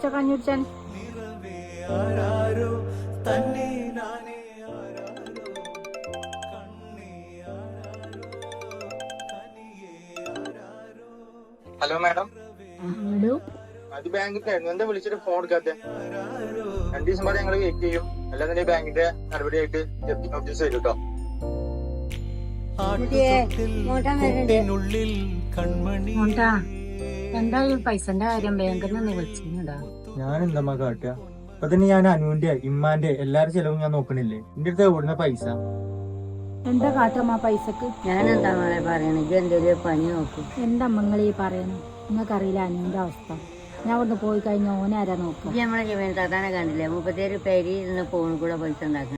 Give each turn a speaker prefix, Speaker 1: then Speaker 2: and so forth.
Speaker 1: കുറച്ച് കഞ്ഞി കുടിച്ചാൻ.
Speaker 2: Hello madam,
Speaker 1: hello,
Speaker 2: അത് ബാങ്കിലായിരുന്നു. എന്താ വിളിച്ചിട്ട് ഫോൺ എടുക്കാത്തെ? 2 ദിവസം വരെ ഞങ്ങൾ വെയിറ്റ് ചെയ്യും. അല്ലാതെ ബാങ്കിന്റെ നടപടിയായിട്ട് ജപ്തി നോട്ടീസ് വരും കേട്ടോ.
Speaker 1: എന്തായാലും പൈസന്റെ കാര്യം ബാങ്കിൽ നിന്ന് വിളിച്ചിരുന്നടാ.
Speaker 2: ഞാൻ എന്താ കാട്ടുക? അപ്പൊ തന്നെ ഞാൻ അനുവിന്റെ ഇമ്മാന്റെ എല്ലാരും ചെലവും ഞാൻ നോക്കണില്ലേ? എന്റെ അടുത്ത് ഓടുന്ന പൈസ
Speaker 1: എന്താ കാട്ടമ്മ പൈസക്ക്?
Speaker 3: ഞാനെന്താ മോളെ പറയണ, ഇത് എന്തെങ്കിലും പണി നോക്കും.
Speaker 1: എന്താ നിങ്ങൾ ഈ പറയണം? നിങ്ങൾക്കറിയില്ല അനുവിന്റെ അവസ്ഥ. ഞാൻ അവിടുന്ന് പോയി കഴിഞ്ഞാൽ ഓനാരാ നോക്കും?
Speaker 3: നമ്മളെ ജമീൻ താത്താനെ കണ്ടില്ലേ, 37 പേര് ഇരുന്ന് ഫോണിൽ കൂടെ പൈസ ഉണ്ടാക്കണം.